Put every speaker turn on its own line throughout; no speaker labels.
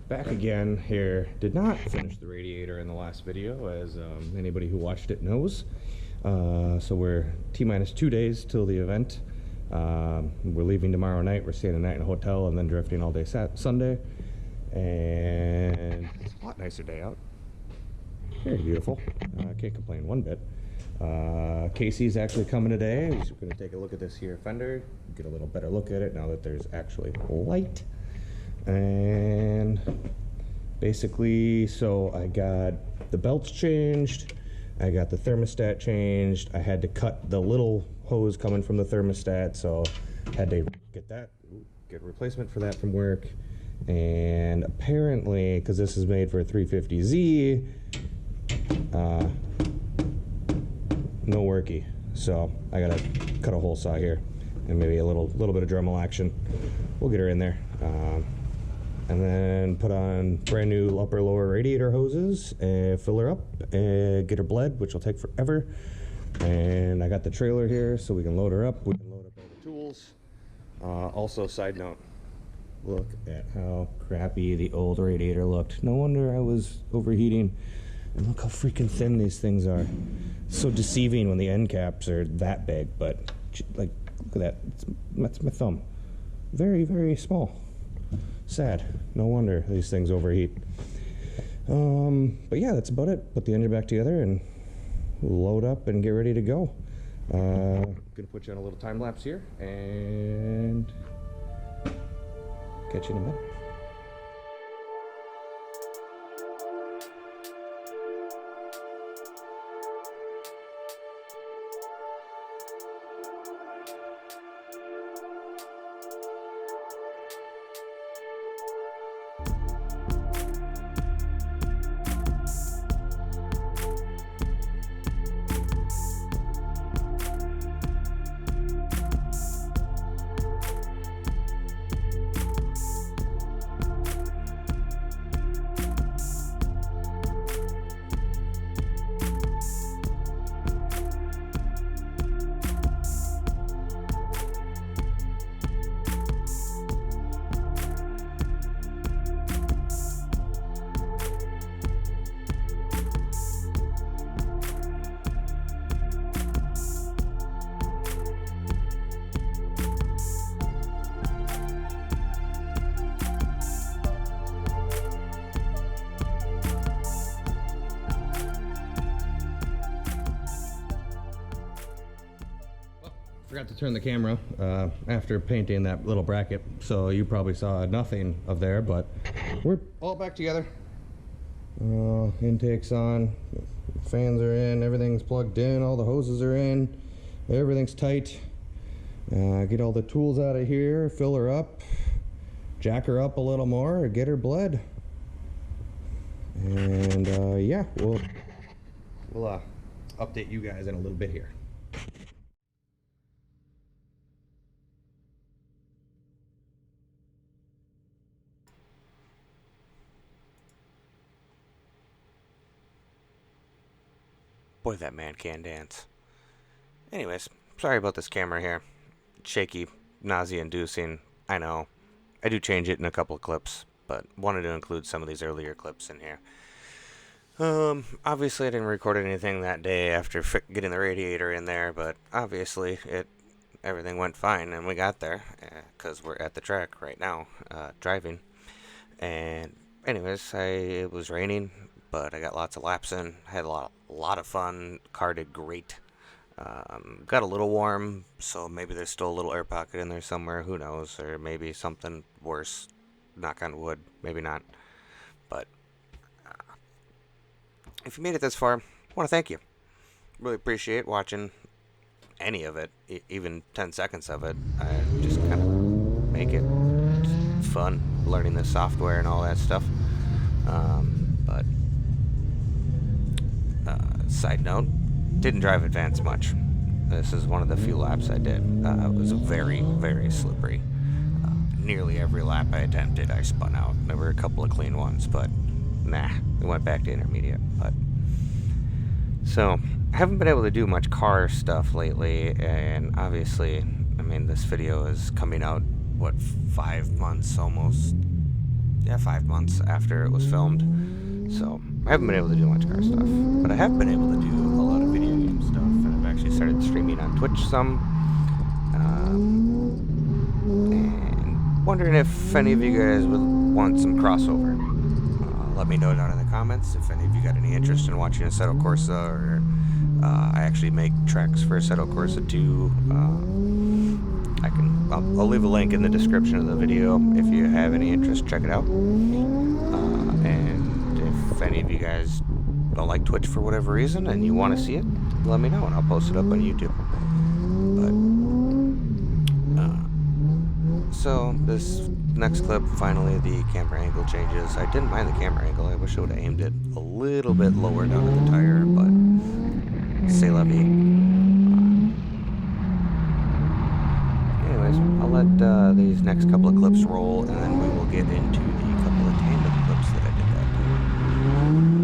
back again here. Did not finish the radiator in the last video, as anybody who watched it knows. So we're T-minus 2 days till the event. We're leaving tomorrow night. We're staying a night in a hotel and then drifting all day Sunday. And it's a lot nicer day out. Very beautiful. Can't complain one bit. Casey's actually coming today. He's going to take a look at this here fender, get a little better look at it now that there's actually light. And basically, so I got the belts changed, I got the thermostat changed. I had to cut the little hose coming from the thermostat, so had to get a replacement for that from work. And apparently, because this is made for a 350Z, no worky, so I gotta cut a hole saw here and maybe a little bit of Dremel action. We'll get her in there, and then put on brand new upper lower radiator hoses and fill her up and get her bled, which will take forever. And I got the trailer here so we can load her up. We can load up all the tools. Also, side note, look at how crappy the old radiator looked. No wonder I was overheating. And look how freaking thin these things are. So deceiving when the end caps are that big, but like, look at that. That's my thumb. Very, very small. Sad. No wonder these things overheat. But yeah, that's about it. Put the engine back together and load up and get ready to go. Gonna put you on a little time lapse here and catch you in a minute. Forgot to turn the camera after painting that little bracket, so you probably saw nothing of there, but we're all back together. Intake's on, fans are in, everything's plugged in, all the hoses are in, everything's tight. Get all the tools out of here, fill her up, jack her up a little more, get her bled. And yeah, we'll update you guys in a little bit here. Boy, that man can dance. Anyways, sorry about this camera here. Shaky, nausea-inducing, I know. I do change it in a couple of clips, but wanted to include some of these earlier clips in here. Obviously I didn't record anything that day after getting the radiator in there, but obviously everything went fine and we got there, because we're at the track right now, driving. And anyways, it was raining, but I got lots of laps in, had a lot of fun, car did great. Got a little warm, so maybe there's still a little air pocket in there somewhere, who knows, or maybe something worse, knock on wood, maybe not. But if you made it this far, I want to thank you. Really appreciate watching any of it, even 10 seconds of it. I just kind of make it fun, learning the software and all that stuff. But side note, didn't drive Advanced much. This is one of the few laps I did. It was very, very slippery. Nearly every lap I attempted, I spun out. There were a couple of clean ones, but nah, we went back to intermediate. But so I haven't been able to do much car stuff lately, and obviously, I mean, this video is coming out, what, 5 months almost 5 months after it was filmed. So I haven't been able to do much car stuff, but I have been able to do a lot of video game stuff, and I've actually started streaming on Twitch some. And wondering if any of you guys would want some crossover. Let me know down in the comments if any of you got any interest in watching Assetto Corsa, or I actually make tracks for Assetto Corsa too. I'll leave a link in the description of the video if you have any interest. Check it out. And if any of you guys don't like Twitch for whatever reason and you want to see it, let me know and I'll post it up on YouTube. So this next clip, finally the camera angle changes. I didn't mind the camera angle. I wish I would have aimed it a little bit lower down at the tire, but c'est la vie. Anyways, I'll let these next couple of clips roll, and then we will get into the couple of tandem clips that I did that day.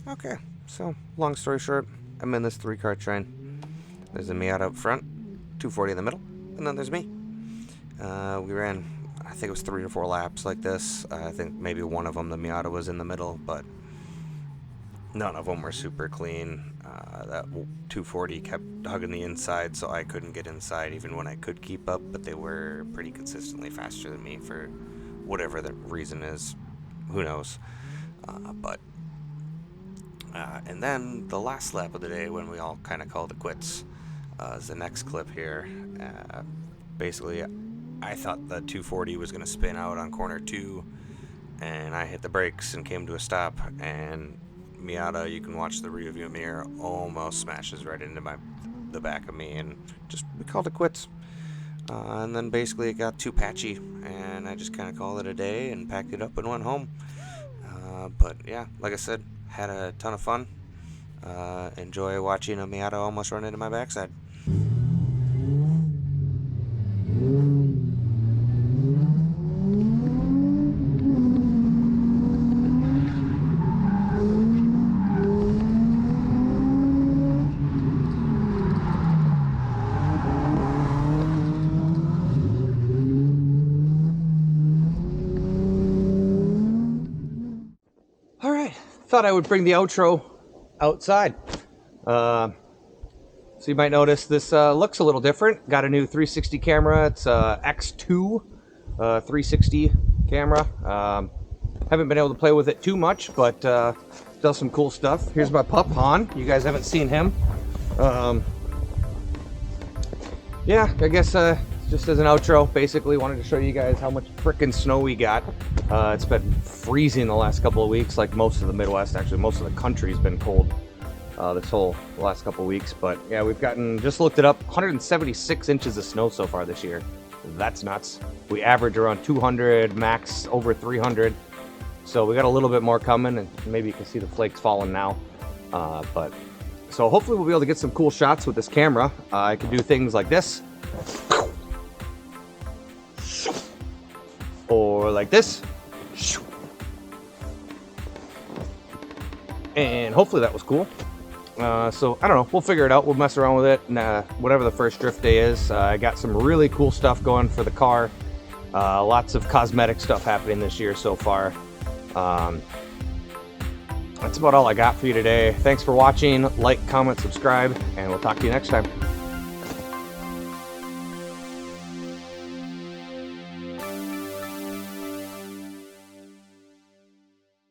Okay, so long story short, I'm in this 3-car train. There's a Miata up front, 240 in the middle, and then there's me. We ran, I think it was 3 or 4 laps like this. I think maybe one of them, the Miata, was in the middle, but none of them were super clean. That 240 kept hugging the inside, so I couldn't get inside even when I could keep up, but they were pretty consistently faster than me for whatever the reason is. Who knows? And then the last lap of the day, when we all kind of called it quits, is the next clip here. Basically, I thought the 240 was going to spin out on corner 2, and I hit the brakes and came to a stop, and Miata, you can watch the rear view mirror, almost smashes right into the back of me, and we called it quits. And then basically it got too patchy, and I just kind of called it a day and packed it up and went home. But yeah, like I said, had a ton of fun. Enjoy watching a Miata almost run into my backside. thought I would bring the outro outside. So you might notice this looks a little different. Got a new 360 camera. It's X2 360 camera. Haven't been able to play with it too much, but does some cool stuff. Here's my pup, Han. You guys haven't seen him. Yeah, I guess just as an outro, basically wanted to show you guys how much frickin' snow we got. It's been freezing the last couple of weeks, like most of the Midwest. Actually, most of the country's been cold this whole last couple of weeks. But yeah, we've gotten, just looked it up, 176 inches of snow so far this year. That's nuts. We average around 200, max over 300. So we got a little bit more coming, and maybe you can see the flakes falling now. So hopefully we'll be able to get some cool shots with this camera. I can do things like this. Or like this. And hopefully that was cool. So I don't know, we'll figure it out. We'll mess around with it. And, whatever the first drift day is. I got some really cool stuff going for the car. Lots of cosmetic stuff happening this year so far. That's about all I got for you today. Thanks for watching. Like, comment, subscribe, and we'll talk to you next time.